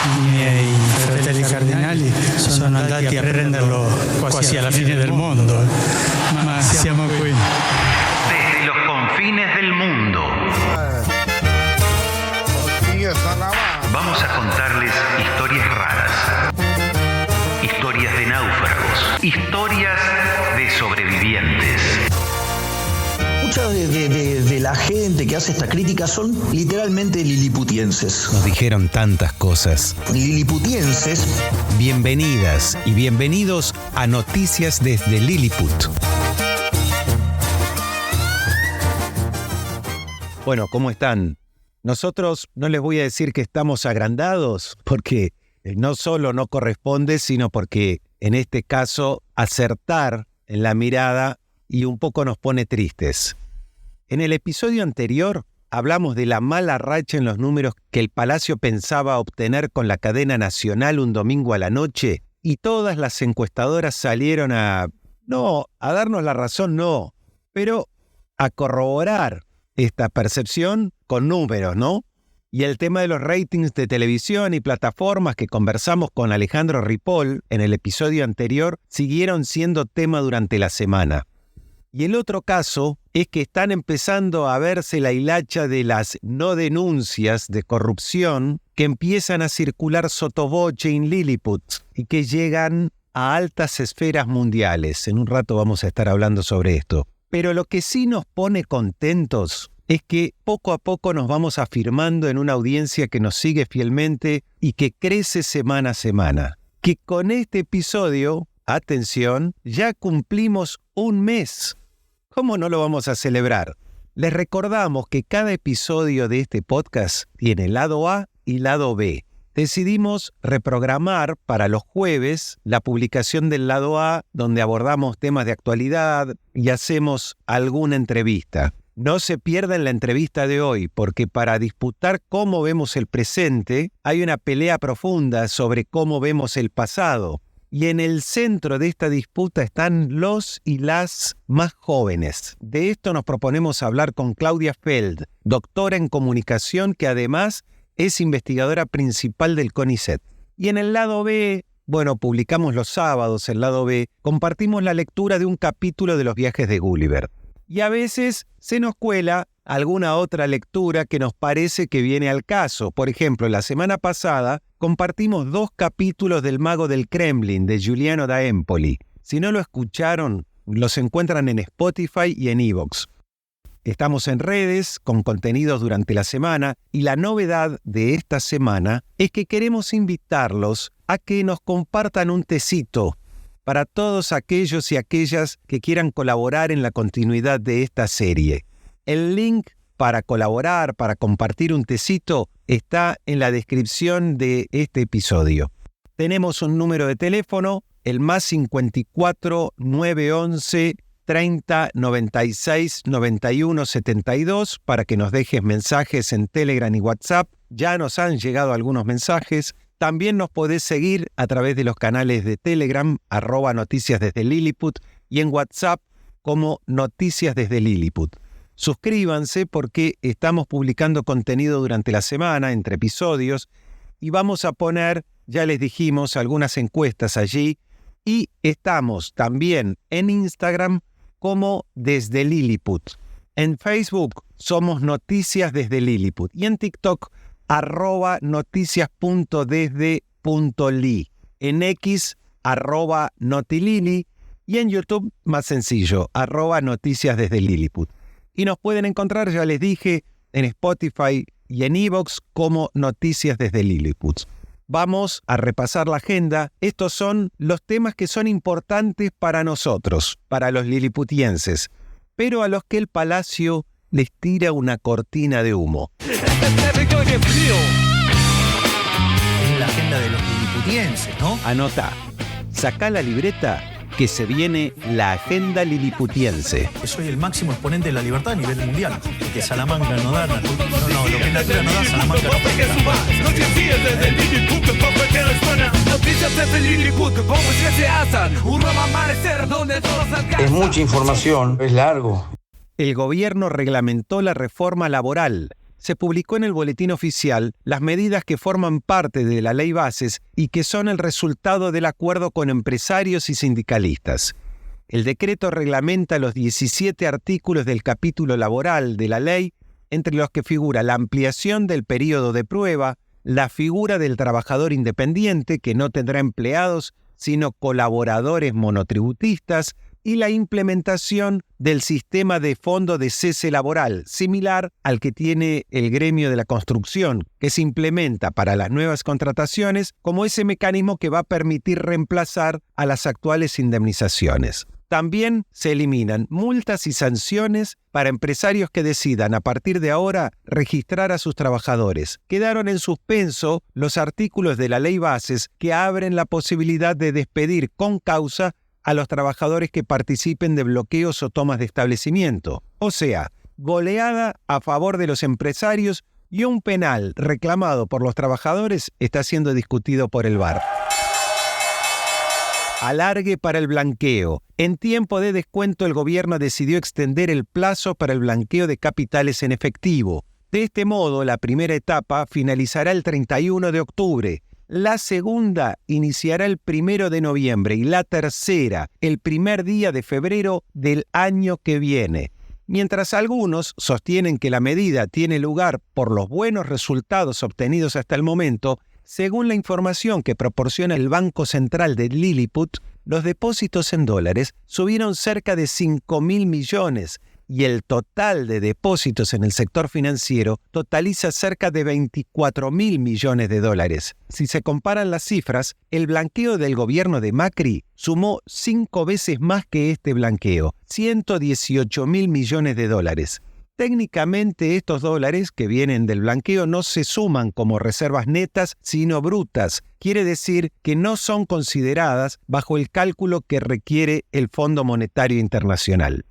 I miei fratelli cardinali sono andati a prenderlo quasi alla fine del mondo, ma siamo qui. Desde los confines del mundo. Vamos a contarles historias raras, historias de náufragos, historias de sobrevivientes. Mucha de la gente que hace esta crítica son literalmente liliputienses. Nos dijeron tantas cosas. Liliputienses. Bienvenidas y bienvenidos a Noticias desde Lilliput. Bueno, ¿cómo están? Nosotros no les voy a decir que estamos agrandados, porque no solo no corresponde, sino porque en este caso acertar en la mirada y un poco nos pone tristes. En el episodio anterior hablamos de la mala racha en los números que el Palacio pensaba obtener con la cadena nacional un domingo a la noche, y todas las encuestadoras salieron a darnos la razón, no, pero a corroborar esta percepción con números, ¿no? Y el tema de los ratings de televisión y plataformas que conversamos con Alejandro Ripoll en el episodio anterior siguieron siendo tema durante la semana. Y el otro caso es que están empezando a verse la hilacha de las no denuncias de corrupción que empiezan a circular sottovoce en Lilliput y que llegan a altas esferas mundiales. En un rato vamos a estar hablando sobre esto. Pero lo que sí nos pone contentos es que poco a poco nos vamos afirmando en una audiencia que nos sigue fielmente y que crece semana a semana. Que con este episodio, atención, ya cumplimos un mes. ¿Cómo no lo vamos a celebrar? Les recordamos que cada episodio de este podcast tiene lado A y lado B. Decidimos reprogramar para los jueves la publicación del lado A, donde abordamos temas de actualidad y hacemos alguna entrevista. No se pierdan la entrevista de hoy, porque para disputar cómo vemos el presente, hay una pelea profunda sobre cómo vemos el pasado. Y en el centro de esta disputa están los y las más jóvenes. De esto nos proponemos hablar con Claudia Feld, doctora en comunicación que además es investigadora principal del CONICET. Y en el lado B, publicamos los sábados el lado B, compartimos la lectura de un capítulo de los viajes de Gulliver. Y a veces se nos cuela alguna otra lectura que nos parece que viene al caso. Por ejemplo, la semana pasada compartimos 2 capítulos del Mago del Kremlin de Giuliano da Empoli. Si no lo escucharon, los encuentran en Spotify y en iVoox. Estamos en redes con contenidos durante la semana y la novedad de esta semana es que queremos invitarlos a que nos compartan un tecito para todos aquellos y aquellas que quieran colaborar en la continuidad de esta serie. El link para colaborar, para compartir un tecito, está en la descripción de este episodio. Tenemos un número de teléfono, el +54 911 30 96 91 72, para que nos dejes mensajes en Telegram y WhatsApp. Ya nos han llegado algunos mensajes. También nos podés seguir a través de los canales de Telegram, @Noticias desde Lilliput, y en WhatsApp como Noticias desde Lilliput. Suscríbanse porque estamos publicando contenido durante la semana, entre episodios, y vamos a poner, ya les dijimos, algunas encuestas allí, y estamos también en Instagram como Desde Lilliput. En Facebook somos Noticias desde Lilliput y en TikTok @noticias.desde.li, en X @notilili y en YouTube más sencillo, @Noticias desde Lilliput. Y nos pueden encontrar, ya les dije, en Spotify y en iVoox como Noticias desde Lilliput. Vamos a repasar la agenda. Estos son los temas que son importantes para nosotros, para los liliputienses, pero a los que el Palacio les tira una cortina de humo. Es la agenda de los liliputienses, ¿no? Anota, sacá la libreta que se viene la agenda liliputiense. Soy el máximo exponente de la libertad a nivel mundial. Que Salamanca no da, lo que Natura no da, Salamanca no presta. Es mucha información, es largo. El gobierno reglamentó la reforma laboral se publicó en el Boletín Oficial las medidas que forman parte de la Ley Bases y que son el resultado del acuerdo con empresarios y sindicalistas. El decreto reglamenta los 17 artículos del capítulo laboral de la ley, entre los que figura la ampliación del periodo de prueba, la figura del trabajador independiente, que no tendrá empleados, sino colaboradores monotributistas, y la implementación del sistema de fondo de cese laboral, similar al que tiene el gremio de la construcción, que se implementa para las nuevas contrataciones como ese mecanismo que va a permitir reemplazar a las actuales indemnizaciones. También se eliminan multas y sanciones para empresarios que decidan a partir de ahora registrar a sus trabajadores. Quedaron en suspenso los artículos de la Ley Bases que abren la posibilidad de despedir con causa a los trabajadores que participen de bloqueos o tomas de establecimiento. O sea, goleada a favor de los empresarios y un penal reclamado por los trabajadores está siendo discutido por el VAR. Alargue para el blanqueo. En tiempo de descuento, el gobierno decidió extender el plazo para el blanqueo de capitales en efectivo. De este modo, la primera etapa finalizará el 31 de octubre. La segunda iniciará el 1 de noviembre y la tercera el primer día de febrero del año que viene. Mientras algunos sostienen que la medida tiene lugar por los buenos resultados obtenidos hasta el momento, según la información que proporciona el Banco Central de Lilliput, los depósitos en dólares subieron cerca de 5.000 millones y el total de depósitos en el sector financiero totaliza cerca de 24.000 millones de dólares. Si se comparan las cifras, el blanqueo del gobierno de Macri sumó 5 veces más que este blanqueo, 118.000 millones de dólares. Técnicamente estos dólares que vienen del blanqueo no se suman como reservas netas, sino brutas. Quiere decir que no son consideradas bajo el cálculo que requiere el Fondo Monetario Internacional.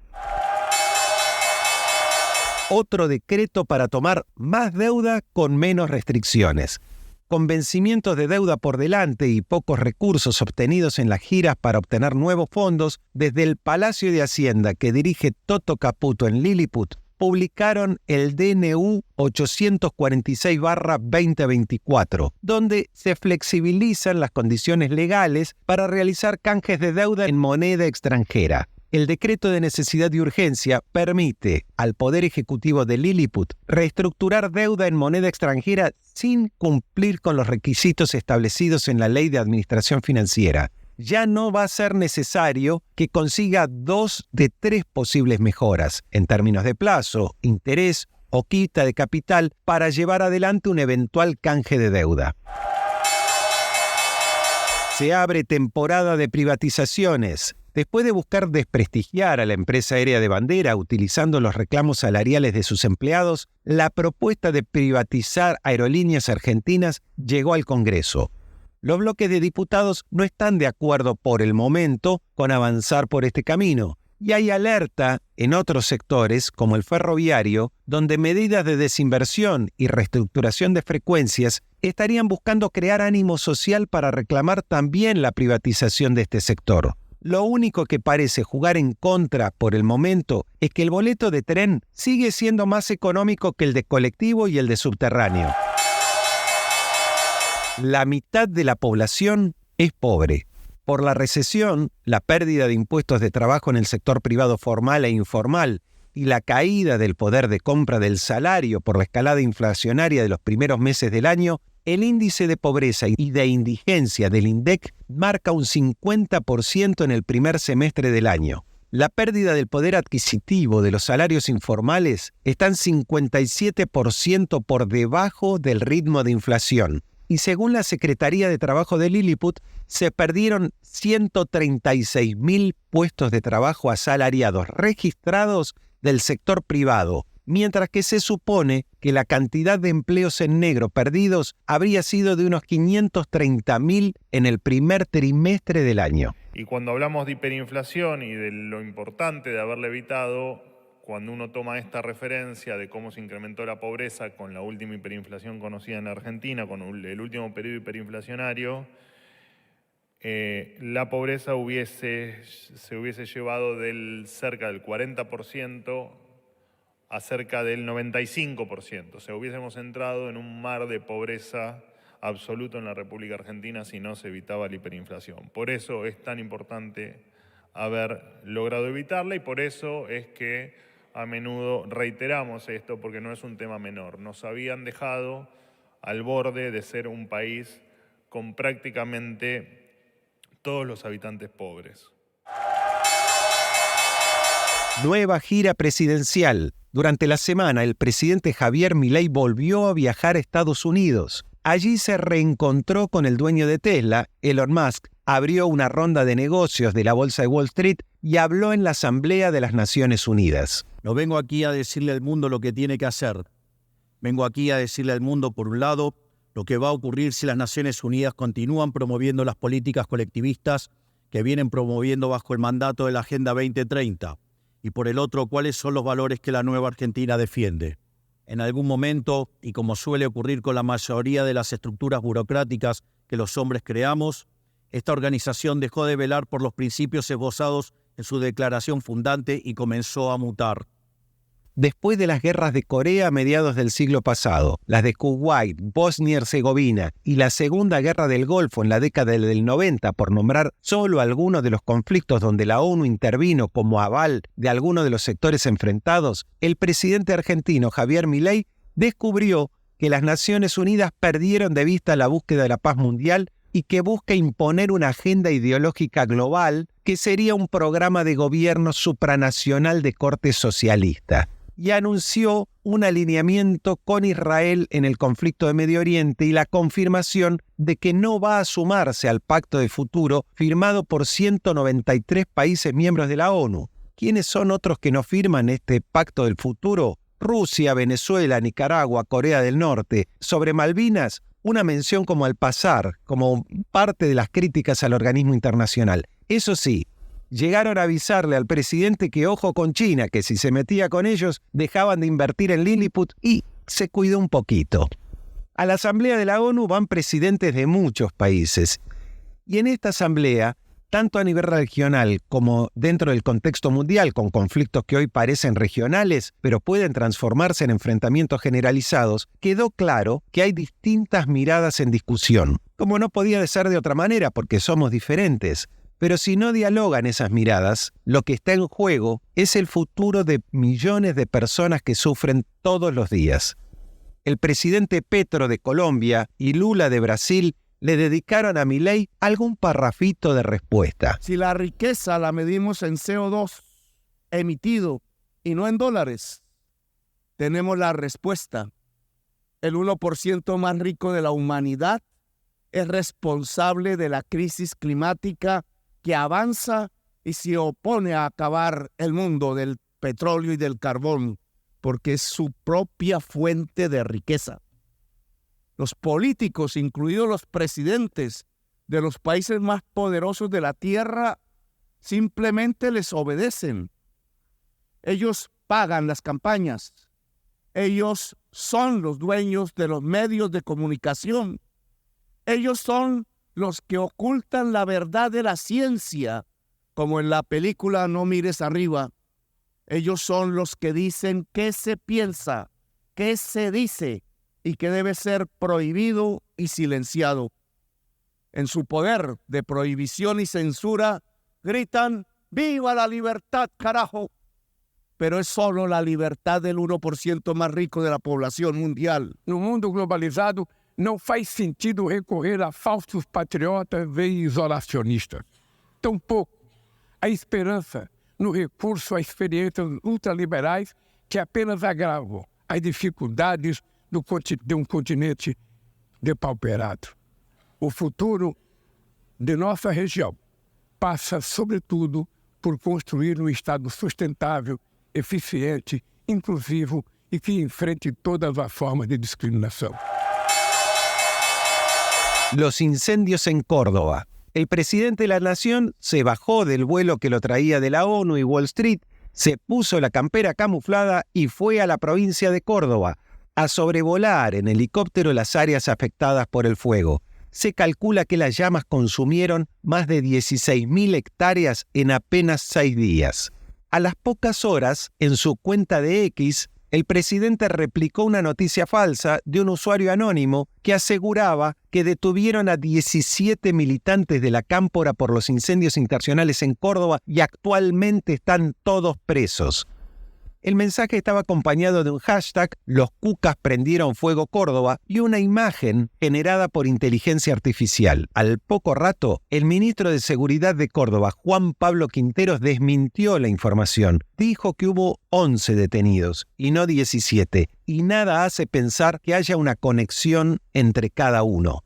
Otro decreto para tomar más deuda con menos restricciones. Con vencimientos de deuda por delante y pocos recursos obtenidos en las giras para obtener nuevos fondos, desde el Palacio de Hacienda que dirige Toto Caputo en Lilliput, publicaron el DNU 846/2024, donde se flexibilizan las condiciones legales para realizar canjes de deuda en moneda extranjera. El decreto de necesidad y urgencia permite al Poder Ejecutivo de Lilliput reestructurar deuda en moneda extranjera sin cumplir con los requisitos establecidos en la Ley de Administración Financiera. Ya no va a ser necesario que consiga 2 de 3 posibles mejoras en términos de plazo, interés o quita de capital para llevar adelante un eventual canje de deuda. Se abre temporada de privatizaciones. Después de buscar desprestigiar a la empresa aérea de bandera utilizando los reclamos salariales de sus empleados, la propuesta de privatizar Aerolíneas Argentinas llegó al Congreso. Los bloques de diputados no están de acuerdo por el momento con avanzar por este camino, y hay alerta en otros sectores, como el ferroviario, donde medidas de desinversión y reestructuración de frecuencias estarían buscando crear ánimo social para reclamar también la privatización de este sector. Lo único que parece jugar en contra por el momento es que el boleto de tren sigue siendo más económico que el de colectivo y el de subterráneo. La mitad de la población es pobre. Por la recesión, la pérdida de impuestos de trabajo en el sector privado formal e informal y la caída del poder de compra del salario por la escalada inflacionaria de los primeros meses del año, el índice de pobreza y de indigencia del INDEC marca un 50% en el primer semestre del año. La pérdida del poder adquisitivo de los salarios informales está en 57% por debajo del ritmo de inflación. Y según la Secretaría de Trabajo de Lilliput, se perdieron 136.000 puestos de trabajo asalariados registrados del sector privado, mientras que se supone que la cantidad de empleos en negro perdidos habría sido de unos 530.000 en el primer trimestre del año. Y cuando hablamos de hiperinflación y de lo importante de haberla evitado, cuando uno toma esta referencia de cómo se incrementó la pobreza con la última hiperinflación conocida en Argentina, con el último periodo hiperinflacionario, la pobreza se hubiese llevado del cerca del 40% a cerca del 95%. O sea, hubiésemos entrado en un mar de pobreza absoluto en la República Argentina si no se evitaba la hiperinflación. Por eso es tan importante haber logrado evitarla y por eso es que a menudo reiteramos esto, porque no es un tema menor. Nos habían dejado al borde de ser un país con prácticamente todos los habitantes pobres. Nueva gira presidencial. Durante la semana, el presidente Javier Milei volvió a viajar a Estados Unidos. Allí se reencontró con el dueño de Tesla, Elon Musk, abrió una ronda de negocios de la Bolsa de Wall Street y habló en la Asamblea de las Naciones Unidas. No vengo aquí a decirle al mundo lo que tiene que hacer. Vengo aquí a decirle al mundo, por un lado, lo que va a ocurrir si las Naciones Unidas continúan promoviendo las políticas colectivistas que vienen promoviendo bajo el mandato de la Agenda 2030. Y por el otro, cuáles son los valores que la nueva Argentina defiende. En algún momento, y como suele ocurrir con la mayoría de las estructuras burocráticas que los hombres creamos, esta organización dejó de velar por los principios esbozados en su declaración fundante y comenzó a mutar. Después de las guerras de Corea a mediados del siglo pasado, las de Kuwait, Bosnia y Herzegovina y la Segunda Guerra del Golfo en la década del 90, por nombrar solo algunos de los conflictos donde la ONU intervino como aval de algunos de los sectores enfrentados, el presidente argentino Javier Milei descubrió que las Naciones Unidas perdieron de vista la búsqueda de la paz mundial y que busca imponer una agenda ideológica global que sería un programa de gobierno supranacional de corte socialista. Y anunció un alineamiento con Israel en el conflicto de Medio Oriente y la confirmación de que no va a sumarse al Pacto de Futuro firmado por 193 países miembros de la ONU. ¿Quiénes son otros que no firman este Pacto del Futuro? Rusia, Venezuela, Nicaragua, Corea del Norte. Sobre Malvinas, una mención como al pasar, como parte de las críticas al organismo internacional. Eso sí, llegaron a avisarle al presidente que ojo con China, que si se metía con ellos dejaban de invertir en Lilliput y se cuidó un poquito. A la Asamblea de la ONU van presidentes de muchos países y en esta asamblea, tanto a nivel regional como dentro del contexto mundial, con conflictos que hoy parecen regionales, pero pueden transformarse en enfrentamientos generalizados, quedó claro que hay distintas miradas en discusión. Como no podía ser de otra manera, porque somos diferentes. Pero si no dialogan esas miradas, lo que está en juego es el futuro de millones de personas que sufren todos los días. El presidente Petro de Colombia y Lula de Brasil le dedicaron a Milei algún parrafito de respuesta. Si la riqueza la medimos en CO2 emitido y no en dólares, tenemos la respuesta. El 1% más rico de la humanidad es responsable de la crisis climática que avanza y se opone a acabar el mundo del petróleo y del carbón, porque es su propia fuente de riqueza. Los políticos, incluidos los presidentes de los países más poderosos de la tierra, simplemente les obedecen. Ellos pagan las campañas. Ellos son los dueños de los medios de comunicación. Ellos son los que ocultan la verdad de la ciencia, como en la película No mires arriba. Ellos son los que dicen qué se piensa, qué se dice y qué debe ser prohibido y silenciado. En su poder de prohibición y censura, gritan ¡viva la libertad, carajo! Pero es solo la libertad del 1% más rico de la población mundial. No mundo globalizado, não faz sentido recorrer a falsos patriotas e isolacionistas. Tampouco a esperança no recurso a experiências ultraliberais que apenas agravam as dificuldades de um continente depauperado. O futuro de nossa região passa, sobretudo, por construir um Estado sustentável, eficiente, inclusivo e que enfrente todas as formas de discriminação. Los incendios en Córdoba. El presidente de la nación se bajó del vuelo que lo traía de la ONU y Wall Street, se puso la campera camuflada y fue a la provincia de Córdoba a sobrevolar en helicóptero las áreas afectadas por el fuego. Se calcula que las llamas consumieron más de 16.000 hectáreas en apenas 6 días. A las pocas horas, en su cuenta de X, el presidente replicó una noticia falsa de un usuario anónimo que aseguraba que detuvieron a 17 militantes de la Cámpora por los incendios intencionales en Córdoba y actualmente están todos presos. El mensaje estaba acompañado de un hashtag, los cucas prendieron fuego Córdoba, y una imagen generada por inteligencia artificial. Al poco rato, el ministro de Seguridad de Córdoba, Juan Pablo Quinteros, desmintió la información. Dijo que hubo 11 detenidos y no 17, y nada hace pensar que haya una conexión entre cada uno.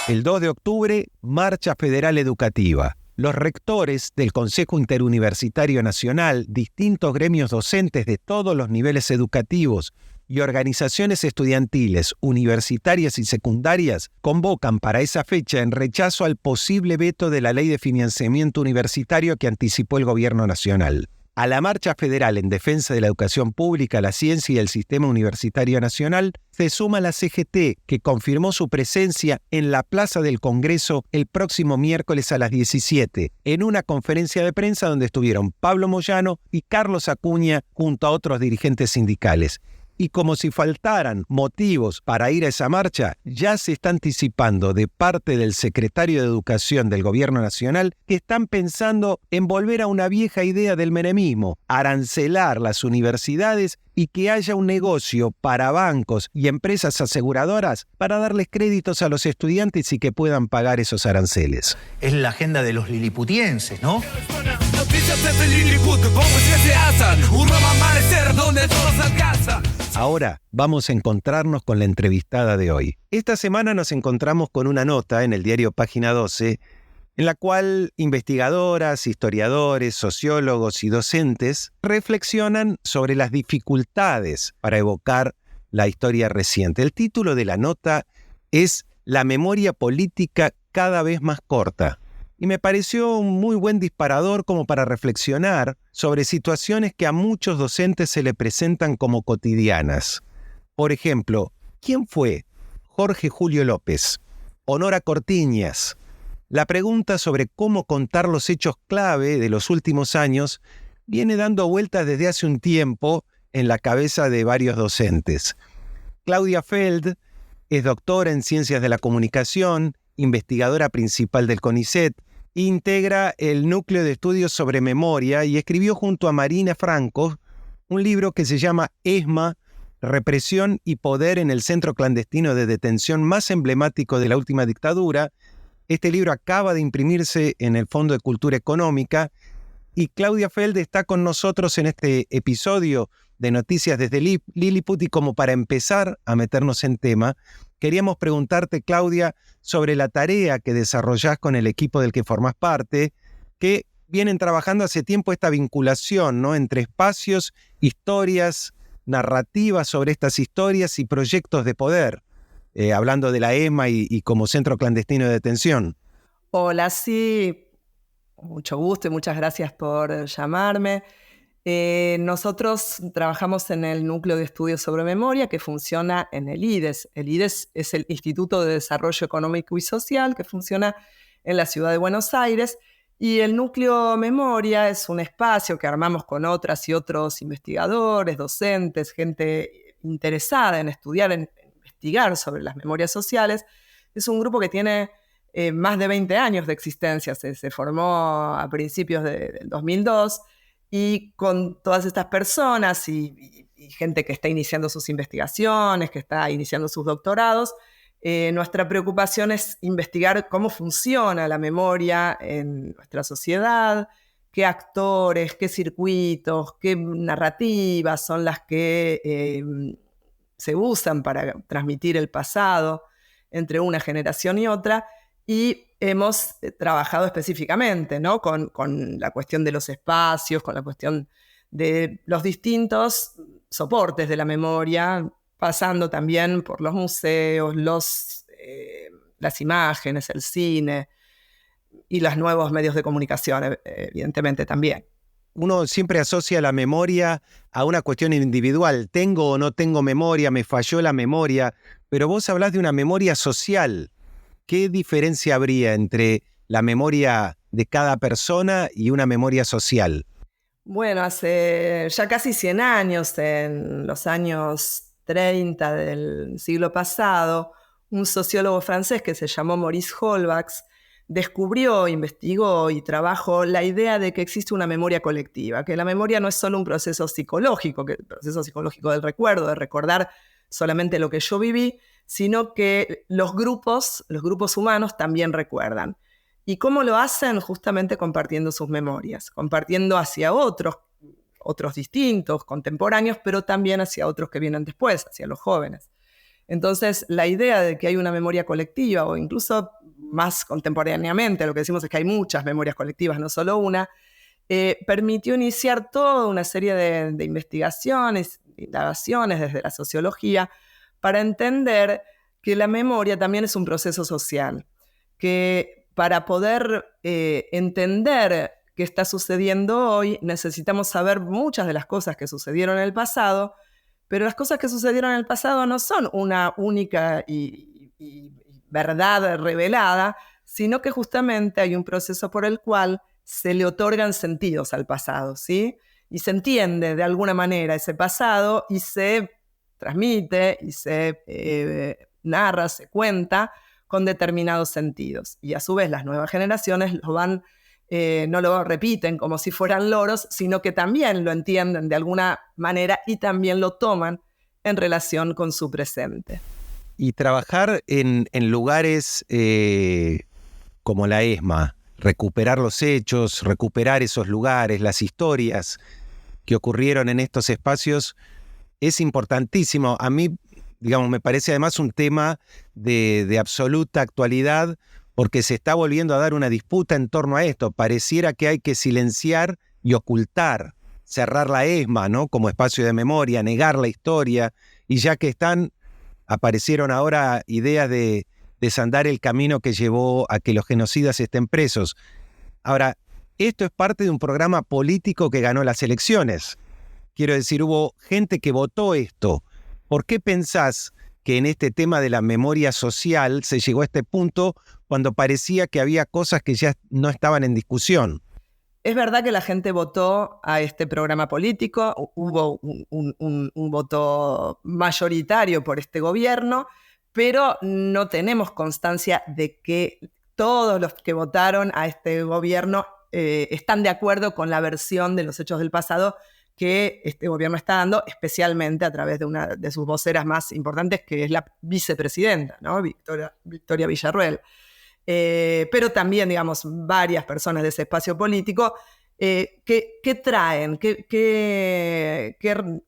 El 2 de octubre, Marcha Federal Educativa. Los rectores del Consejo Interuniversitario Nacional, distintos gremios docentes de todos los niveles educativos y organizaciones estudiantiles, universitarias y secundarias convocan para esa fecha en rechazo al posible veto de la Ley de Financiamiento Universitario que anticipó el Gobierno Nacional. A la marcha federal en defensa de la educación pública, la ciencia y el sistema universitario nacional se suma la CGT, que confirmó su presencia en la Plaza del Congreso el próximo miércoles a las 17, en una conferencia de prensa donde estuvieron Pablo Moyano y Carlos Acuña junto a otros dirigentes sindicales. Y como si faltaran motivos para ir a esa marcha, ya se está anticipando de parte del secretario de Educación del Gobierno Nacional que están pensando en volver a una vieja idea del menemismo, arancelar las universidades y que haya un negocio para bancos y empresas aseguradoras para darles créditos a los estudiantes y que puedan pagar esos aranceles. Es la agenda de los liliputienses, ¿no? Ahora vamos a encontrarnos con la entrevistada de hoy. Esta semana nos encontramos con una nota en el diario Página 12, en la cual investigadoras, historiadores, sociólogos y docentes reflexionan sobre las dificultades para evocar la historia reciente. El título de la nota es La memoria política cada vez más corta. Y me pareció un muy buen disparador como para reflexionar sobre situaciones que a muchos docentes se le presentan como cotidianas. Por ejemplo, ¿quién fue Jorge Julio López? Honora Cortiñas. La pregunta sobre cómo contar los hechos clave de los últimos años viene dando vueltas desde hace un tiempo en la cabeza de varios docentes. Claudia Feld es doctora en Ciencias de la Comunicación, investigadora principal del CONICET, integra el Núcleo de Estudios sobre Memoria y escribió junto a Marina Franco un libro que se llama ESMA, Represión y Poder en el Centro Clandestino de Detención más emblemático de la última dictadura. Este libro acaba de imprimirse en el Fondo de Cultura Económica y Claudia Feld está con nosotros en este episodio de Noticias desde Lilliput, y como para empezar a meternos en tema, queríamos preguntarte, Claudia, sobre la tarea que desarrollás con el equipo del que formás parte, que vienen trabajando hace tiempo esta vinculación, ¿no?, entre espacios, historias, narrativas sobre estas historias y proyectos de poder, hablando de la ESMA y como centro clandestino de detención. Hola, sí, mucho gusto y muchas gracias por llamarme. Nosotros trabajamos en el Núcleo de Estudios sobre Memoria, que funciona en el IDES. El IDES es el Instituto de Desarrollo Económico y Social, que funciona en la ciudad de Buenos Aires. Y el Núcleo Memoria es un espacio que armamos con otras y otros investigadores, docentes, gente interesada en estudiar, en investigar sobre las memorias sociales. Es un grupo que tiene más de 20 años de existencia. Se formó a principios del 2002. Y con todas estas personas y gente que está iniciando sus investigaciones, que está iniciando sus doctorados, nuestra preocupación es investigar cómo funciona la memoria en nuestra sociedad, qué actores, qué circuitos, qué narrativas son las que se usan para transmitir el pasado entre una generación y otra. Y hemos trabajado específicamente, ¿no?, con la cuestión de los espacios, con la cuestión de los distintos soportes de la memoria, pasando también por los museos, las imágenes, el cine y los nuevos medios de comunicación, evidentemente también. Uno siempre asocia la memoria a una cuestión individual. Tengo o no tengo memoria, me falló la memoria, pero vos hablás de una memoria social. ¿Qué diferencia habría entre la memoria de cada persona y una memoria social? Bueno, hace ya casi 100 años, en los años 30 del siglo pasado, un sociólogo francés que se llamó Maurice Holbach descubrió, investigó y trabajó la idea de que existe una memoria colectiva, que la memoria no es solo un proceso psicológico, que el proceso psicológico del recuerdo, de recordar solamente lo que yo viví, sino que los grupos humanos también recuerdan. ¿Y cómo lo hacen? Justamente compartiendo sus memorias, compartiendo hacia otros distintos, contemporáneos, pero también hacia otros que vienen después, hacia los jóvenes. Entonces, la idea de que hay una memoria colectiva, o incluso más contemporáneamente, lo que decimos es que hay muchas memorias colectivas, no solo una, permitió iniciar toda una serie de investigaciones, indagaciones desde la sociología, para entender que la memoria también es un proceso social, que para poder entender qué está sucediendo hoy, necesitamos saber muchas de las cosas que sucedieron en el pasado, pero las cosas que sucedieron en el pasado no son una única y verdad revelada, sino que justamente hay un proceso por el cual se le otorgan sentidos al pasado, ¿sí? Y se entiende de alguna manera ese pasado y se transmite y se narra, se cuenta con determinados sentidos. Y a su vez las nuevas generaciones no lo repiten como si fueran loros, sino que también lo entienden de alguna manera y también lo toman en relación con su presente. Y trabajar en lugares como la ESMA, recuperar los hechos, recuperar esos lugares, las historias que ocurrieron en estos espacios, es importantísimo. A mí, digamos, me parece además un tema de absoluta actualidad, porque se está volviendo a dar una disputa en torno a esto. Pareciera que hay que silenciar y ocultar, cerrar la ESMA, ¿no?, como espacio de memoria, negar la historia, y ya que aparecieron ahora ideas de desandar el camino que llevó a que los genocidas estén presos. Ahora, esto es parte de un programa político que ganó las elecciones. Quiero decir, hubo gente que votó esto. ¿Por qué pensás que en este tema de la memoria social se llegó a este punto cuando parecía que había cosas que ya no estaban en discusión? Es verdad que la gente votó a este programa político, hubo un voto mayoritario por este gobierno, pero no tenemos constancia de que todos los que votaron a este gobierno están de acuerdo con la versión de los hechos del pasado que este gobierno está dando, especialmente a través de una de sus voceras más importantes, que es la vicepresidenta, ¿no?, Victoria Villarruel. Pero también, digamos, varias personas de ese espacio político que traen, qué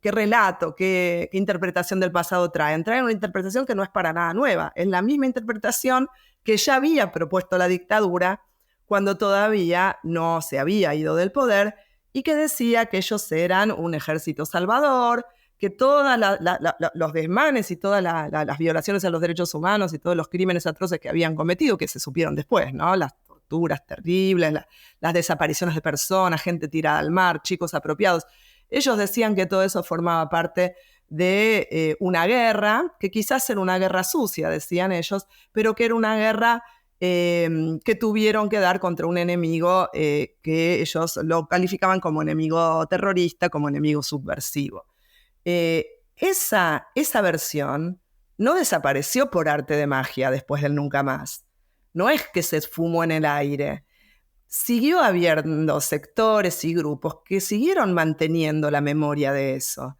relato, qué interpretación del pasado traen. Traen una interpretación que no es para nada nueva. Es la misma interpretación que ya había propuesto la dictadura cuando todavía no se había ido del poder, y que decía que ellos eran un ejército salvador, que todos los desmanes y todas las violaciones a los derechos humanos y todos los crímenes atroces que habían cometido, que se supieron después, ¿no?, las torturas terribles, las desapariciones de personas, gente tirada al mar, chicos apropiados, ellos decían que todo eso formaba parte de una guerra, que quizás era una guerra sucia, decían ellos, pero que era una guerra que tuvieron que dar contra un enemigo que ellos lo calificaban como enemigo terrorista, como enemigo subversivo. Esa versión no desapareció por arte de magia después del nunca más. No es que se esfumó en el aire. Siguió habiendo sectores y grupos que siguieron manteniendo la memoria de eso.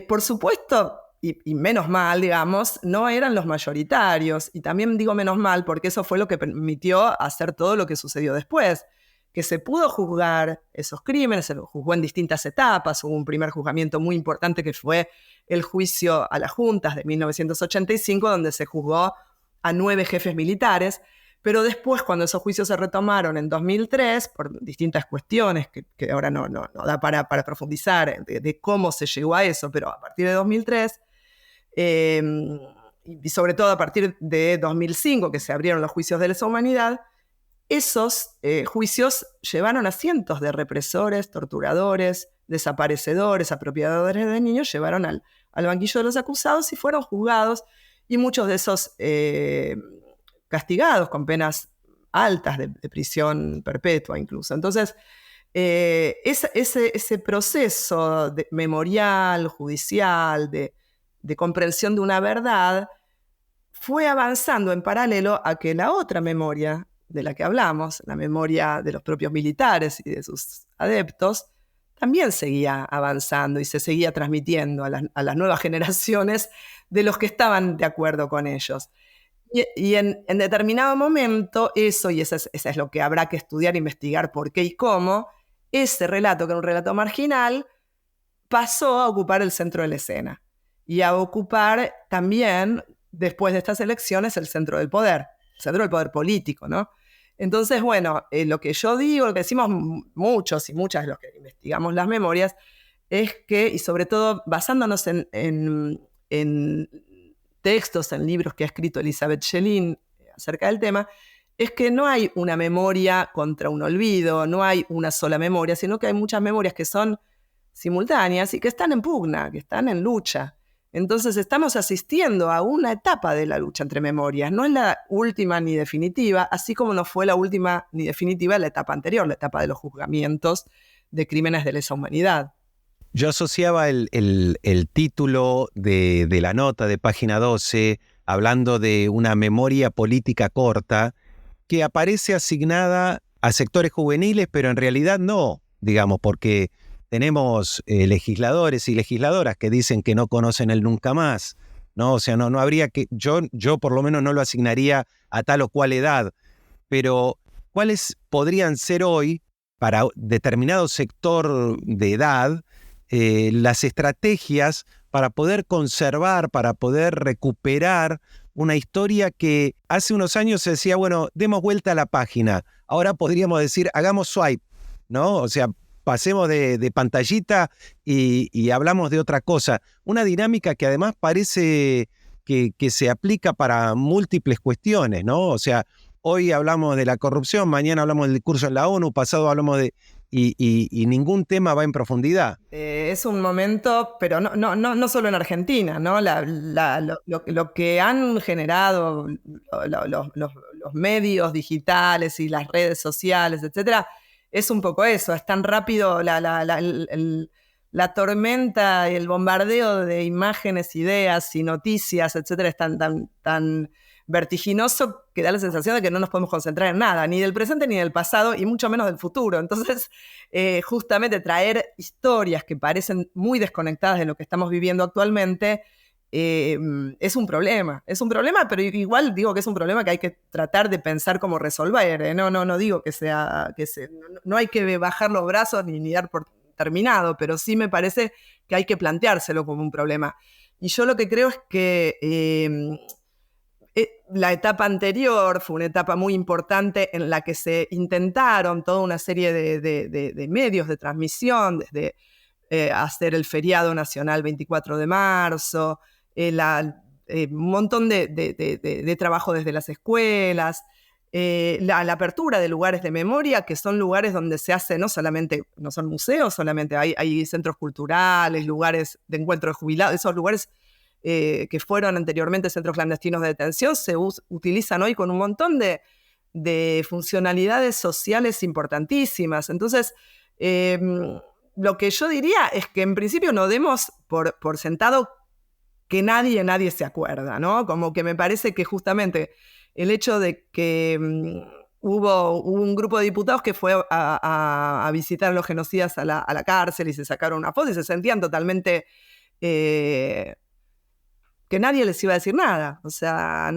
Por supuesto, y menos mal, digamos, no eran los mayoritarios. Y también digo menos mal porque eso fue lo que permitió hacer todo lo que sucedió después. Que se pudo juzgar esos crímenes, se lo juzgó en distintas etapas. Hubo un primer juzgamiento muy importante que fue el juicio a las juntas de 1985, donde se juzgó a 9 jefes militares. Pero después, cuando esos juicios se retomaron en 2003, por distintas cuestiones que ahora no da para profundizar de cómo se llegó a eso, pero a partir de 2003, y sobre todo a partir de 2005, que se abrieron los juicios de lesa humanidad, esos juicios llevaron a cientos de represores, torturadores, desaparecedores, apropiadores de niños, llevaron al banquillo de los acusados y fueron juzgados, y muchos de esos castigados con penas altas de prisión perpetua incluso. Entonces, Ese proceso memorial, judicial, de comprensión de una verdad, fue avanzando en paralelo a que la otra memoria de la que hablamos, la memoria de los propios militares y de sus adeptos, también seguía avanzando y se seguía transmitiendo a las nuevas generaciones de los que estaban de acuerdo con ellos. Y en determinado momento, eso es lo que habrá que estudiar, investigar por qué y cómo, ese relato, que era un relato marginal, pasó a ocupar el centro de la escena y a ocupar también, después de estas elecciones, el centro del poder político, ¿no? Entonces, bueno, lo que yo digo, lo que decimos muchos y muchas de los que investigamos las memorias, es que, y sobre todo basándonos en textos, en libros que ha escrito Elizabeth Schelin acerca del tema, es que no hay una memoria contra un olvido, no hay una sola memoria, sino que hay muchas memorias que son simultáneas y que están en pugna, que están en lucha. Entonces estamos asistiendo a una etapa de la lucha entre memorias. No es la última ni definitiva, así como no fue la última ni definitiva la etapa anterior, la etapa de los juzgamientos de crímenes de lesa humanidad. Yo asociaba el título de la nota de página 12, hablando de una memoria política corta, que aparece asignada a sectores juveniles, pero en realidad no, digamos, porque tenemos legisladores y legisladoras que dicen que no conocen el nunca más, ¿no? O sea, no habría que, yo por lo menos no lo asignaría a tal o cual edad, pero ¿cuáles podrían ser hoy, para determinado sector de edad, las estrategias para poder conservar, para poder recuperar una historia que hace unos años se decía, bueno, demos vuelta a la página, ahora podríamos decir, hagamos swipe, ¿no? O sea, pasemos de pantallita y hablamos de otra cosa. Una dinámica que además parece que se aplica para múltiples cuestiones, ¿no? O sea, hoy hablamos de la corrupción, mañana hablamos del discurso en la ONU, pasado hablamos de... Y ningún tema va en profundidad. Es un momento, pero no solo en Argentina, ¿no? Lo que han generado los medios digitales y las redes sociales, etcétera, es un poco eso. Es tan rápido la tormenta, el bombardeo de imágenes, ideas y noticias, etcétera, es tan vertiginoso que da la sensación de que no nos podemos concentrar en nada, ni del presente ni del pasado, y mucho menos del futuro. Entonces, justamente traer historias que parecen muy desconectadas de lo que estamos viviendo actualmente es un problema, pero igual digo que es un problema que hay que tratar de pensar cómo resolver. No digo no hay que bajar los brazos ni dar por terminado, pero sí me parece que hay que planteárselo como un problema. Y yo lo que creo es que la etapa anterior fue una etapa muy importante en la que se intentaron toda una serie de medios de transmisión, desde hacer el feriado nacional 24 de marzo, un montón de trabajo desde las escuelas, la apertura de lugares de memoria, que son lugares donde se hace, no son museos solamente, hay centros culturales, lugares de encuentro de jubilados, esos lugares que fueron anteriormente centros clandestinos de detención, se utilizan hoy con un montón de funcionalidades sociales importantísimas. Entonces, lo que yo diría es que en principio no demos por sentado que nadie se acuerda, ¿no? Como que me parece que justamente el hecho de que hubo un grupo de diputados que fue a visitar a los genocidas a la cárcel y se sacaron una foto y se sentían totalmente... que nadie les iba a decir nada, o sea,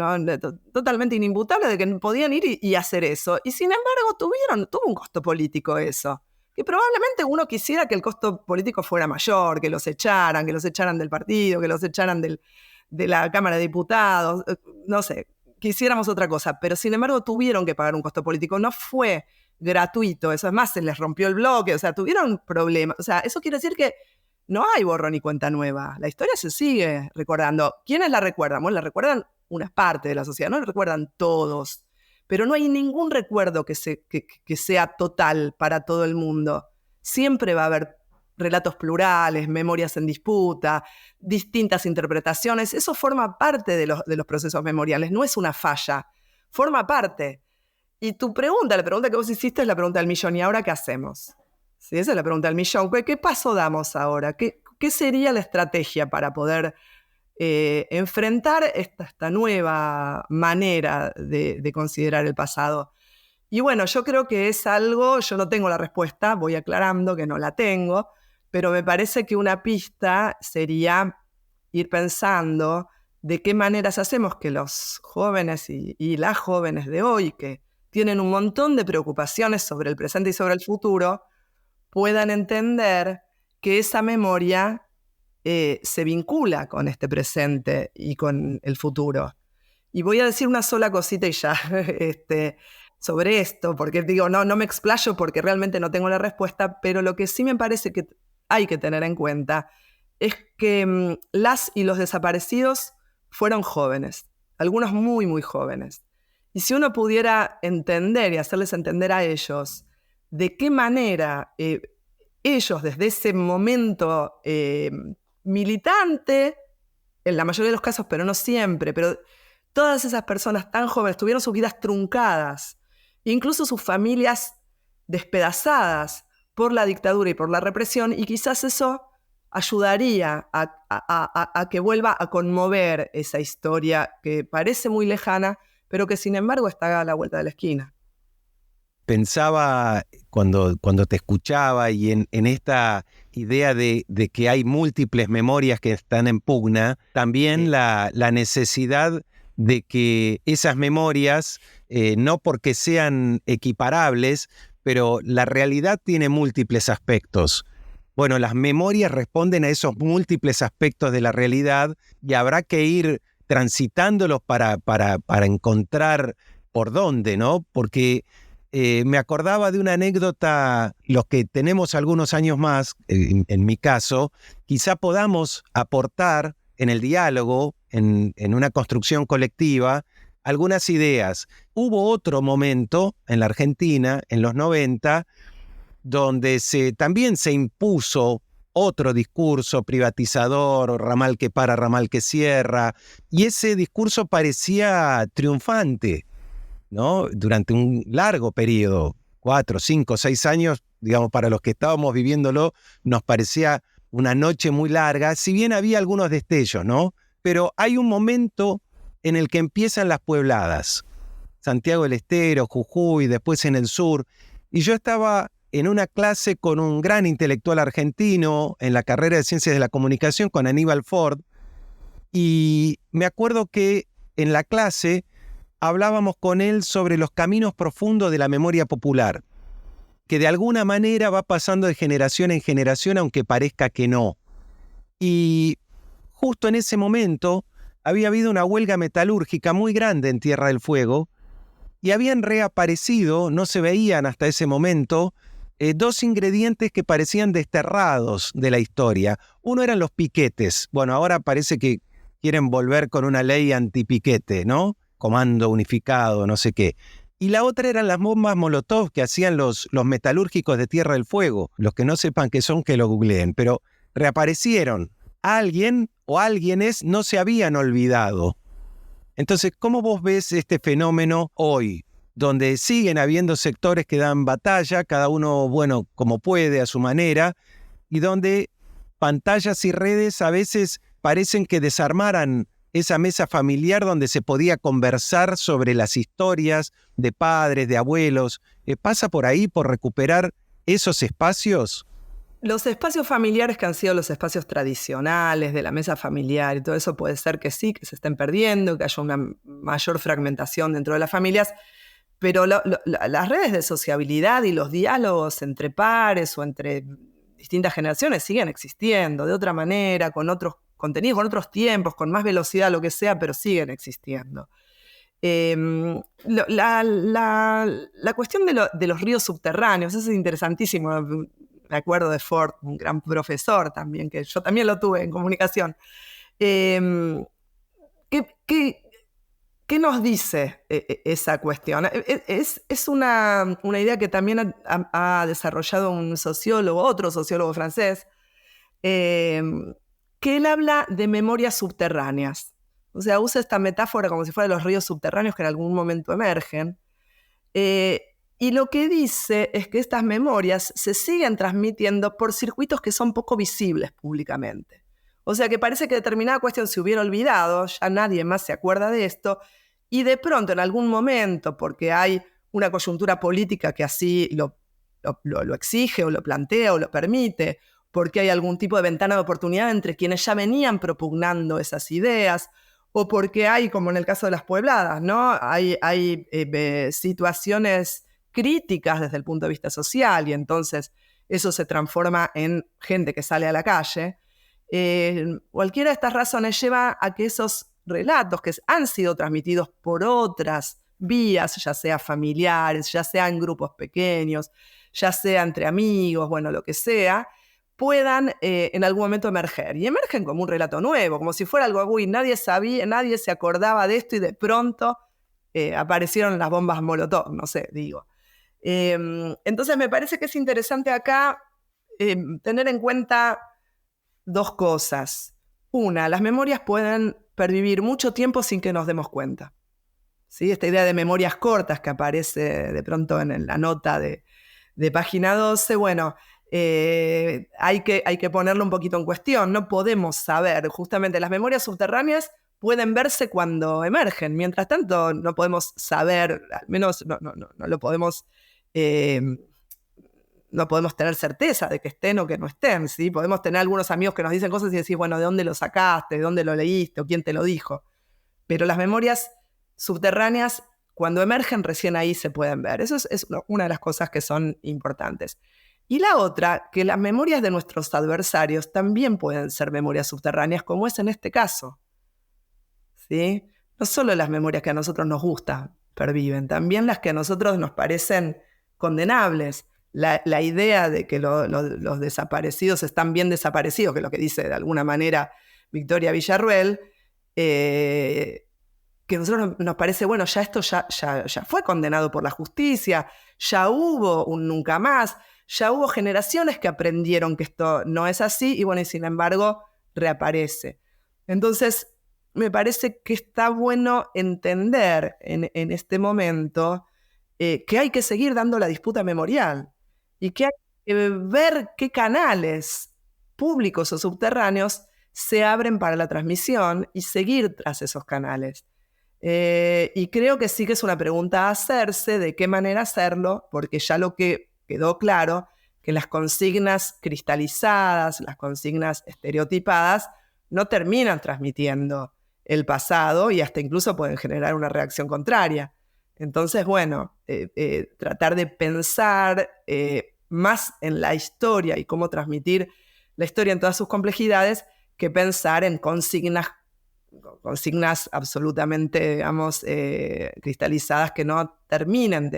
totalmente inimputable de que podían ir y hacer eso. Y sin embargo tuvo un costo político eso, que probablemente uno quisiera que el costo político fuera mayor, que los echaran del partido, que los echaran de la Cámara de Diputados, no sé, quisiéramos otra cosa, pero sin embargo tuvieron que pagar un costo político, no fue gratuito, eso es más, se les rompió el bloque, o sea, tuvieron problemas, o sea, eso quiere decir que no hay borrón y cuenta nueva. La historia se sigue recordando. ¿Quiénes la recuerdan? Bueno, la recuerdan una parte de la sociedad, no la recuerdan todos. Pero no hay ningún recuerdo que sea total para todo el mundo. Siempre va a haber relatos plurales, memorias en disputa, distintas interpretaciones. Eso forma parte de los procesos memoriales, no es una falla, forma parte. Y la pregunta que vos hiciste es la pregunta del millón. ¿Y ahora qué hacemos? ¿Sí? Esa es la pregunta del millón. ¿Qué paso damos ahora? ¿Qué sería la estrategia para poder enfrentar esta nueva manera de considerar el pasado? Y bueno, yo creo que es algo, yo no tengo la respuesta, voy aclarando que no la tengo, pero me parece que una pista sería ir pensando de qué maneras hacemos que los jóvenes y las jóvenes de hoy, que tienen un montón de preocupaciones sobre el presente y sobre el futuro, puedan entender que esa memoria se vincula con este presente y con el futuro. Y voy a decir una sola cosita y ya sobre esto, porque digo, no me explayo porque realmente no tengo la respuesta, pero lo que sí me parece que hay que tener en cuenta es que las y los desaparecidos fueron jóvenes, algunos muy, muy jóvenes. Y si uno pudiera entender y hacerles entender a ellos de qué manera ellos desde ese momento militante, en la mayoría de los casos, pero no siempre, pero todas esas personas tan jóvenes tuvieron sus vidas truncadas, incluso sus familias despedazadas por la dictadura y por la represión, y quizás eso ayudaría a que vuelva a conmover esa historia que parece muy lejana, pero que sin embargo está a la vuelta de la esquina. Pensaba cuando te escuchaba y en esta idea de que hay múltiples memorias que están en pugna, también la necesidad de que esas memorias, no porque sean equiparables, pero la realidad tiene múltiples aspectos. Bueno, las memorias responden a esos múltiples aspectos de la realidad y habrá que ir transitándolos para encontrar por dónde, ¿no? Porque me acordaba de una anécdota, los que tenemos algunos años más, en mi caso, quizá podamos aportar en el diálogo, en una construcción colectiva, algunas ideas. Hubo otro momento en la Argentina, en los 90, donde también se impuso otro discurso privatizador, ramal que para, ramal que cierra, y ese discurso parecía triunfante, ¿no? Durante un largo periodo, 4, 5, 6 años, digamos, para los que estábamos viviéndolo, nos parecía una noche muy larga, si bien había algunos destellos, ¿no? Pero hay un momento en el que empiezan las puebladas, Santiago del Estero, Jujuy, después en el sur, y yo estaba en una clase con un gran intelectual argentino en la carrera de Ciencias de la Comunicación, con Aníbal Ford, y me acuerdo que en la clase hablábamos con él sobre los caminos profundos de la memoria popular, que de alguna manera va pasando de generación en generación, aunque parezca que no. Y justo en ese momento había habido una huelga metalúrgica muy grande en Tierra del Fuego y habían reaparecido, no se veían hasta ese momento, dos ingredientes que parecían desterrados de la historia. Uno eran los piquetes. Bueno, ahora parece que quieren volver con una ley antipiquete, ¿no? Comando unificado, no sé qué. Y la otra eran las bombas Molotov que hacían los metalúrgicos de Tierra del Fuego. Los que no sepan qué son, que lo googleen. Pero reaparecieron. Alguien o alguienes no se habían olvidado. Entonces, ¿cómo vos ves este fenómeno hoy? Donde siguen habiendo sectores que dan batalla, cada uno, bueno, como puede, a su manera, y donde pantallas y redes a veces parecen que desarmaran esa mesa familiar donde se podía conversar sobre las historias de padres, de abuelos. ¿Pasa por ahí, por recuperar esos espacios? Los espacios familiares que han sido los espacios tradicionales de la mesa familiar y todo eso puede ser que sí, que se estén perdiendo, que haya una mayor fragmentación dentro de las familias, pero las redes de sociabilidad y los diálogos entre pares o entre distintas generaciones siguen existiendo de otra manera, con otros contenidos, con otros tiempos, con más velocidad, lo que sea, pero siguen existiendo. La cuestión de los ríos subterráneos, eso es interesantísimo. Me acuerdo de Ford, un gran profesor también, que yo también lo tuve en comunicación. ¿Qué nos dice esa cuestión? Es una idea que también ha desarrollado otro sociólogo francés, que él habla de memorias subterráneas. O sea, usa esta metáfora como si fuera los ríos subterráneos que en algún momento emergen. Y Y lo que dice es que estas memorias se siguen transmitiendo por circuitos que son poco visibles públicamente. O sea que parece que determinada cuestión se hubiera olvidado, ya nadie más se acuerda de esto, y de pronto en algún momento, porque hay una coyuntura política que así lo exige o lo plantea o lo permite, porque hay algún tipo de ventana de oportunidad entre quienes ya venían propugnando esas ideas, o porque hay, como en el caso de las puebladas, ¿no? Hay situaciones críticas desde el punto de vista social, y entonces eso se transforma en gente que sale a la calle. Cualquiera de estas razones lleva a que esos relatos que han sido transmitidos por otras vías, ya sea familiares, ya sea en grupos pequeños, ya sea entre amigos, bueno, lo que sea, puedan en algún momento emerger. Y emergen como un relato nuevo, como si fuera algo, uy, nadie sabía, nadie se acordaba de esto y de pronto aparecieron las bombas Molotov, no sé, digo. Entonces me parece que es interesante acá tener en cuenta dos cosas. Una, las memorias pueden pervivir mucho tiempo sin que nos demos cuenta. ¿Sí? Esta idea de memorias cortas que aparece de pronto en la nota de página 12, bueno, hay que ponerlo un poquito en cuestión. No podemos saber, justamente las memorias subterráneas pueden verse cuando emergen. Mientras tanto, no podemos saber, al menos no lo podemos... no podemos tener certeza de que estén o que no estén, ¿sí? Podemos tener algunos amigos que nos dicen cosas y decir, bueno, ¿de dónde lo sacaste? ¿De dónde lo leíste? ¿O quién te lo dijo? Pero las memorias subterráneas, cuando emergen, recién ahí se pueden ver. Eso es una de las cosas que son importantes. Y la otra, que las memorias de nuestros adversarios también pueden ser memorias subterráneas, como es en este caso, ¿sí? No solo las memorias que a nosotros nos gustan perviven, también las que a nosotros nos parecen condenables. La idea de que los desaparecidos están bien desaparecidos, que es lo que dice de alguna manera Victoria Villarruel, que a nosotros nos parece, bueno, ya esto ya fue condenado por la justicia, ya hubo un nunca más, ya hubo generaciones que aprendieron que esto no es así, y bueno, y sin embargo reaparece. Entonces, me parece que está bueno entender en este momento que hay que seguir dando la disputa memorial y que hay que ver qué canales públicos o subterráneos se abren para la transmisión y seguir tras esos canales. Y creo que sí que es una pregunta a hacerse de qué manera hacerlo, porque ya lo que quedó claro, que las consignas cristalizadas, las consignas estereotipadas, no terminan transmitiendo el pasado y hasta incluso pueden generar una reacción contraria. Entonces, bueno, tratar de pensar más en la historia y cómo transmitir la historia en todas sus complejidades que pensar en consignas absolutamente, digamos, cristalizadas que no terminen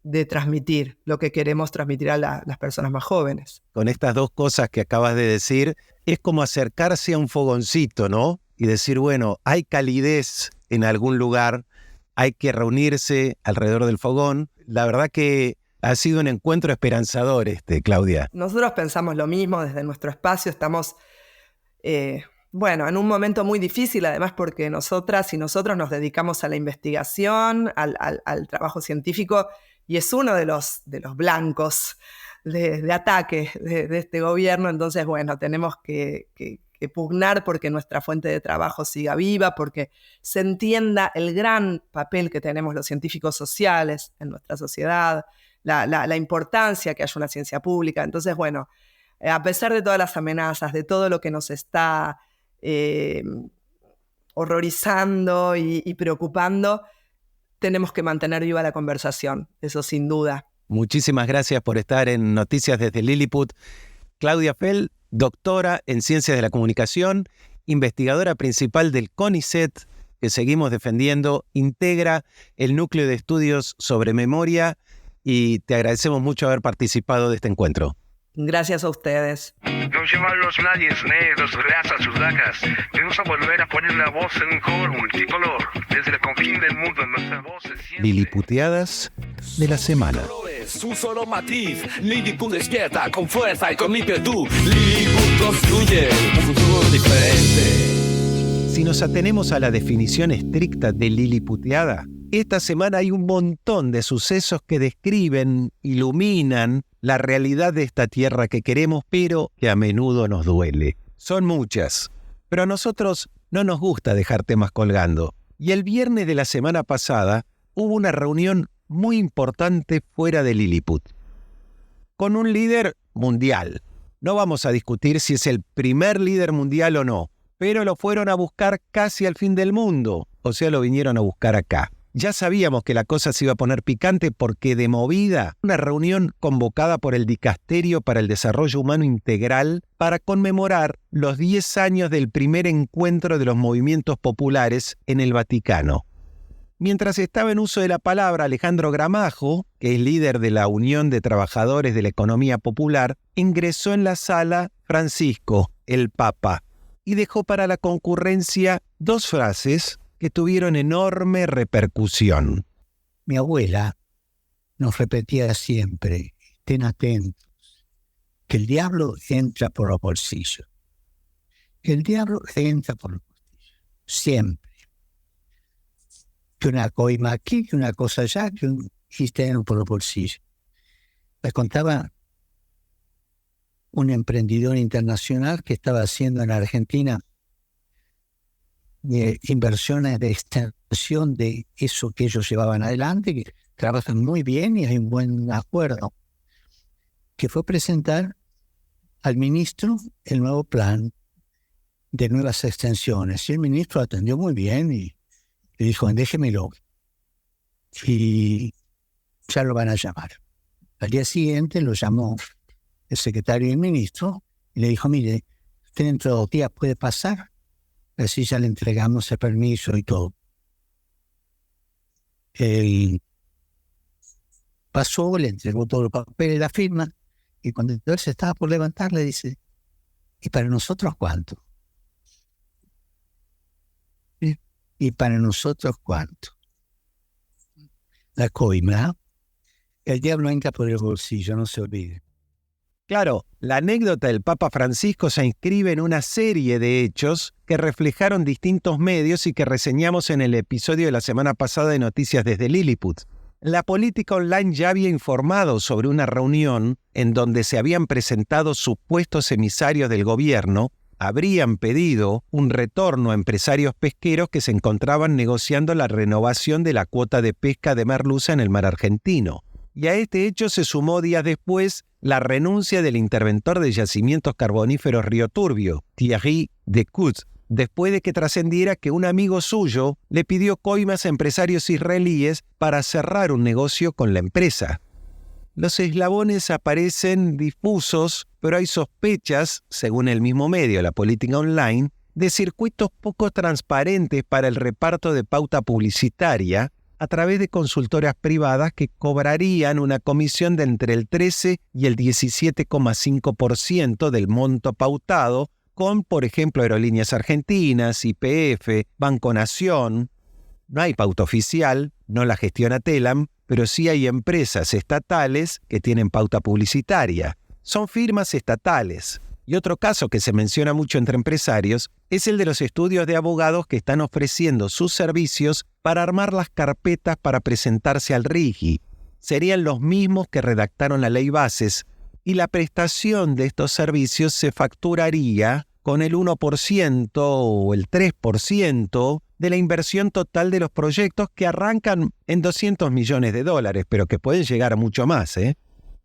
de transmitir lo que queremos transmitir a las personas más jóvenes. Con estas dos cosas que acabas de decir, es como acercarse a un fogoncito, ¿no? Y decir, bueno, hay calidez en algún lugar, hay que reunirse alrededor del fogón. La verdad que ha sido un encuentro esperanzador, Claudia. Nosotros pensamos lo mismo desde nuestro espacio. Estamos, en un momento muy difícil, además porque nosotras y nosotros nos dedicamos a la investigación, al trabajo científico, y es uno de los blancos de ataque de este gobierno. Entonces, bueno, tenemos que pugnar porque nuestra fuente de trabajo siga viva, porque se entienda el gran papel que tenemos los científicos sociales en nuestra sociedad, la importancia que haya una ciencia pública. Entonces, bueno, a pesar de todas las amenazas, de todo lo que nos está horrorizando y preocupando, tenemos que mantener viva la conversación, eso sin duda. Muchísimas gracias por estar en Noticias desde Lilliput. Claudia Fell, doctora en Ciencias de la Comunicación, investigadora principal del CONICET, que seguimos defendiendo, integra el Núcleo de Estudios sobre Memoria, y te agradecemos mucho haber participado de este encuentro. Gracias a ustedes. Nos llevan los nadie negros, razas sudacas. Vamos a volver a poner la voz en un coro multicolor. Desde el confín del mundo nuestra voz se siente. Liliputeadas de la semana. Un solo matiz. Lilliput despierta con fuerza y con ímpetu. Lilliput construye un futuro diferente. Si nos atenemos a la definición estricta de liliputeada, Esta semana hay un montón de sucesos que describen, iluminan la realidad de esta tierra que queremos, pero que a menudo nos duele. Son muchas, pero a nosotros no nos gusta dejar temas colgando. Y el viernes de la semana pasada hubo una reunión muy importante fuera de Lilliput, con un líder mundial. No vamos a discutir si es el primer líder mundial o no, pero lo fueron a buscar casi al fin del mundo, o sea, lo vinieron a buscar acá. Ya sabíamos que la cosa se iba a poner picante porque de movida, una reunión convocada por el Dicasterio para el Desarrollo Humano Integral para conmemorar los 10 años del primer encuentro de los movimientos populares en el Vaticano. Mientras estaba en uso de la palabra, Alejandro Gramajo, que es líder de la Unión de Trabajadores de la Economía Popular, ingresó en la sala Francisco, el Papa, y dejó para la concurrencia 2 frases que tuvieron enorme repercusión. Mi abuela nos repetía siempre, estén atentos, que el diablo entra por los bolsillos. Que el diablo entra por los bolsillos, siempre. Que una coima aquí, que una cosa allá, que un gisteno por los bolsillos. Les contaba un emprendedor internacional que estaba haciendo en Argentina inversiones de extensión de eso que ellos llevaban adelante, que trabajan muy bien y hay un buen acuerdo, que fue presentar al ministro el nuevo plan de nuevas extensiones. Y el ministro atendió muy bien y le dijo, déjemelo. Y ya lo van a llamar. Al día siguiente lo llamó el secretario del ministro y le dijo, mire, usted dentro de 2 días puede pasar. Así ya le entregamos el permiso y todo. Él pasó, le entregó todo el papel y la firma, y cuando él se estaba por levantar le dice, ¿y para nosotros cuánto? ¿Sí? ¿Y para nosotros cuánto? La coima, el diablo entra por el bolsillo, no se olvide. Claro, la anécdota del Papa Francisco se inscribe en una serie de hechos que reflejaron distintos medios y que reseñamos en el episodio de la semana pasada de Noticias desde Lilliput. La política online ya había informado sobre una reunión en donde se habían presentado supuestos emisarios del gobierno, habrían pedido un retorno a empresarios pesqueros que se encontraban negociando la renovación de la cuota de pesca de merluza en el mar argentino. Y a este hecho se sumó días después la renuncia del interventor de yacimientos carboníferos Río Turbio, Thierry Decout, después de que trascendiera que un amigo suyo le pidió coimas a empresarios israelíes para cerrar un negocio con la empresa. Los eslabones aparecen difusos, pero hay sospechas, según el mismo medio, la política online, de circuitos poco transparentes para el reparto de pauta publicitaria a través de consultoras privadas que cobrarían una comisión de entre el 13 y el 17,5% del monto pautado con, por ejemplo, Aerolíneas Argentinas, YPF, Banco Nación. No hay pauta oficial, no la gestiona Telam, pero sí hay empresas estatales que tienen pauta publicitaria. Son firmas estatales. Y otro caso que se menciona mucho entre empresarios es el de los estudios de abogados que están ofreciendo sus servicios para armar las carpetas para presentarse al RIGI. Serían los mismos que redactaron la ley bases y la prestación de estos servicios se facturaría con el 1% o el 3% de la inversión total de los proyectos que arrancan en $200 millones, pero que pueden llegar a mucho más,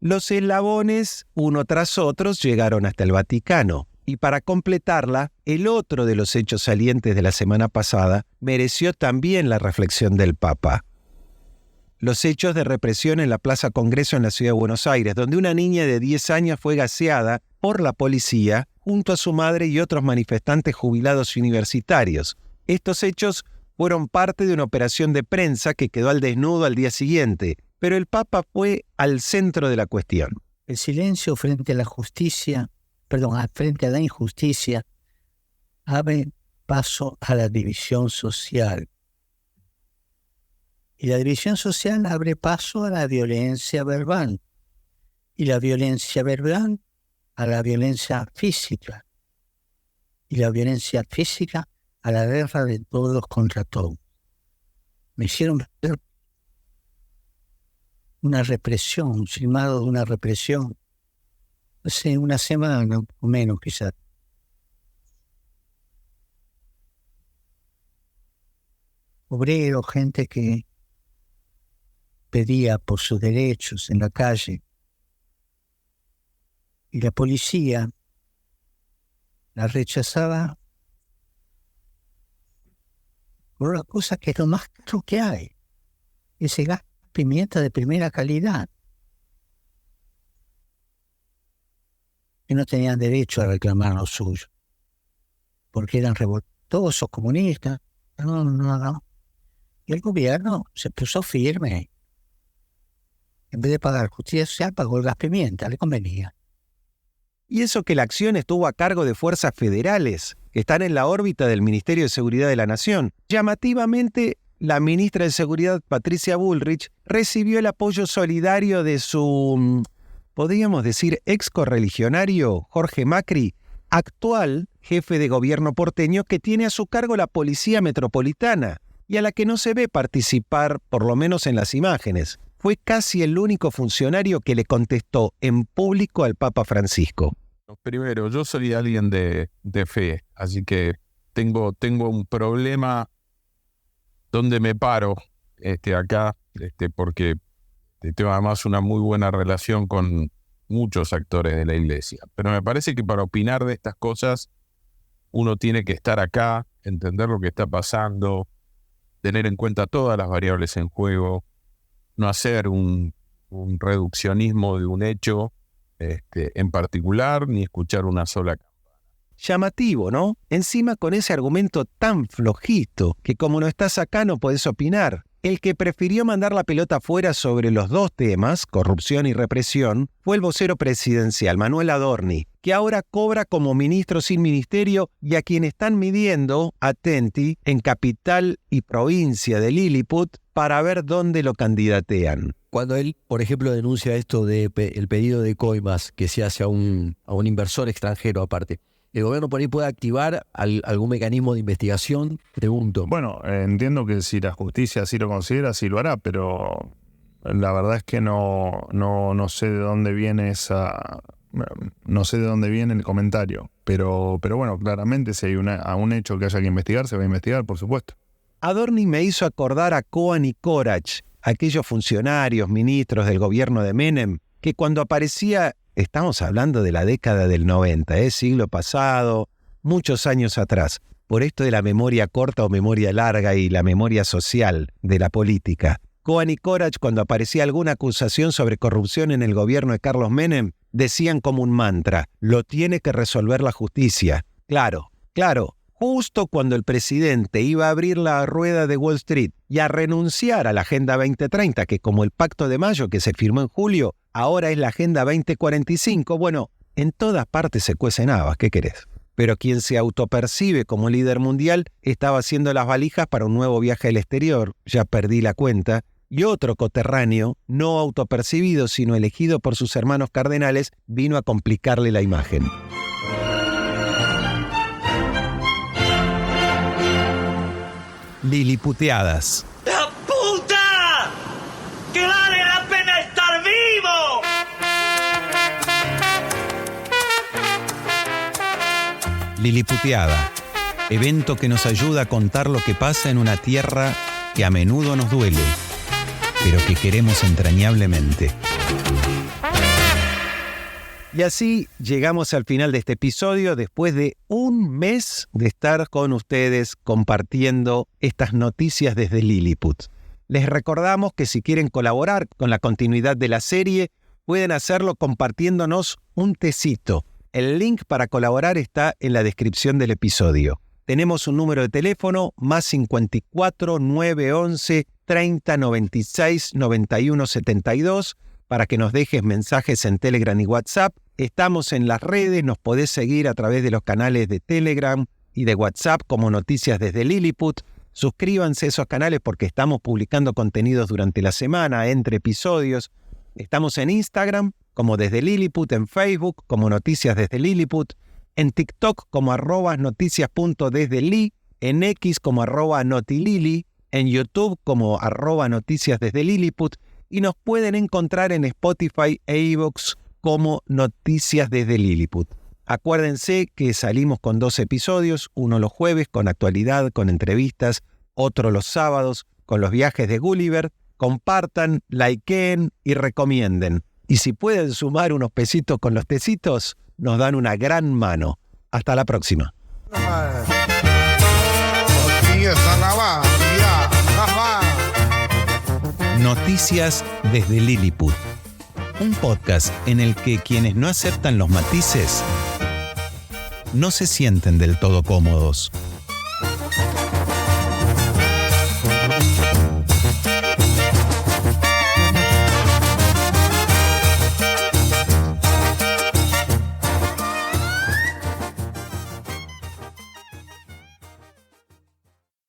Los eslabones, uno tras otro, llegaron hasta el Vaticano. Y para completarla, el otro de los hechos salientes de la semana pasada mereció también la reflexión del Papa. Los hechos de represión en la Plaza Congreso en la ciudad de Buenos Aires, donde una niña de 10 años fue gaseada por la policía junto a su madre y otros manifestantes jubilados universitarios. Estos hechos fueron parte de una operación de prensa que quedó al desnudo al día siguiente, pero el Papa fue al centro de la cuestión. El silencio frente a la justicia, frente a la injusticia, abre paso a la división social. Y la división social abre paso a la violencia verbal. Y la violencia verbal a la violencia física. Y la violencia física a la guerra de todos contra todos. me hicieron ver una represión, un filmado de una represión, no sé, una semana o menos quizás. Obreros, gente que pedía por sus derechos en la calle. Y la policía la rechazaba por una cosa que es lo más caro que hay. Ese gas pimienta de primera calidad. Que no tenían derecho a reclamar lo suyo. Porque eran revoltosos, comunistas. No. Y el gobierno se puso firme. En vez de pagar justicia social, pagó el gas pimienta, le convenía. Y eso que la acción estuvo a cargo de fuerzas federales, que están en la órbita del Ministerio de Seguridad de la Nación. Llamativamente, la ministra de Seguridad, Patricia Bullrich, recibió el apoyo solidario de su, podríamos decir, ex correligionario Jorge Macri, actual jefe de gobierno porteño que tiene a su cargo la Policía Metropolitana y a la que no se ve participar, por lo menos en las imágenes. Fue casi el único funcionario que le contestó en público al Papa Francisco. Primero, yo soy alguien de fe, así que tengo un problema donde me paro acá, porque tengo además una muy buena relación con muchos actores de la Iglesia. Pero me parece que para opinar de estas cosas uno tiene que estar acá, entender lo que está pasando, tener en cuenta todas las variables en juego, no hacer un reduccionismo de un hecho en particular, ni escuchar una sola campana. Llamativo, ¿no? Encima con ese argumento tan flojito, que como no estás acá no podés opinar. El que prefirió mandar la pelota fuera sobre los dos temas, corrupción y represión, fue el vocero presidencial, Manuel Adorni, que ahora cobra como ministro sin ministerio y a quien están midiendo, atenti, en capital y provincia de Lilliput para ver dónde lo candidatean. Cuando él, por ejemplo, denuncia esto de el pedido de coimas que se hace a un inversor extranjero aparte, ¿el gobierno por ahí puede activar algún mecanismo de investigación? Pregunto. Bueno, entiendo que si la justicia así lo considera, sí lo hará, pero la verdad es que no sé de dónde viene no sé de dónde viene el comentario. Pero bueno, claramente si hay un hecho que haya que investigar, se va a investigar, por supuesto. Adorni me hizo acordar a Cohen y Corach, aquellos funcionarios, ministros del gobierno de Menem, que cuando aparecía, estamos hablando de la década del 90, siglo pasado, muchos años atrás, por esto de la memoria corta o memoria larga y la memoria social de la política. Cohen y Corach, cuando aparecía alguna acusación sobre corrupción en el gobierno de Carlos Menem, decían como un mantra, lo tiene que resolver la justicia. Claro. Justo cuando el presidente iba a abrir la rueda de Wall Street y a renunciar a la Agenda 2030, que como el Pacto de Mayo que se firmó en julio, ahora es la Agenda 2045, bueno, en todas partes se cuecen habas, ¿qué querés? Pero quien se autopercibe como líder mundial estaba haciendo las valijas para un nuevo viaje al exterior, ya perdí la cuenta, y otro coterráneo, no autopercibido sino elegido por sus hermanos cardenales, vino a complicarle la imagen. Liliputeadas. ¡La puta! ¡Que vale la pena estar vivo! Liliputeada. Evento que nos ayuda a contar lo que pasa en una tierra que a menudo nos duele, pero que queremos entrañablemente. Y así llegamos al final de este episodio después de un mes de estar con ustedes compartiendo estas noticias desde Lilliput. Les recordamos que si quieren colaborar con la continuidad de la serie, pueden hacerlo compartiéndonos un tecito. El link para colaborar está en la descripción del episodio. Tenemos un número de teléfono +54 911 30 96 91 72 para que nos dejes mensajes en Telegram y WhatsApp. Estamos en las redes, nos podés seguir a través de los canales de Telegram y de WhatsApp como Noticias desde Lilliput. Suscríbanse a esos canales porque estamos publicando contenidos durante la semana, entre episodios. Estamos en Instagram como Desde Lilliput, en Facebook como Noticias desde Lilliput, en TikTok como @noticias.desdeli, en X como @notilili, en YouTube como @noticias desde Lilliput y nos pueden encontrar en Spotify e iVoox como Noticias desde Lilliput. Acuérdense que salimos con 2 episodios, uno los jueves con actualidad, con entrevistas, otro los sábados con los viajes de Gulliver. Compartan, likeen y recomienden. Y si pueden sumar unos pesitos con los tecitos, nos dan una gran mano. Hasta la próxima. Noticias desde Lilliput. Un podcast en el que quienes no aceptan los matices no se sienten del todo cómodos.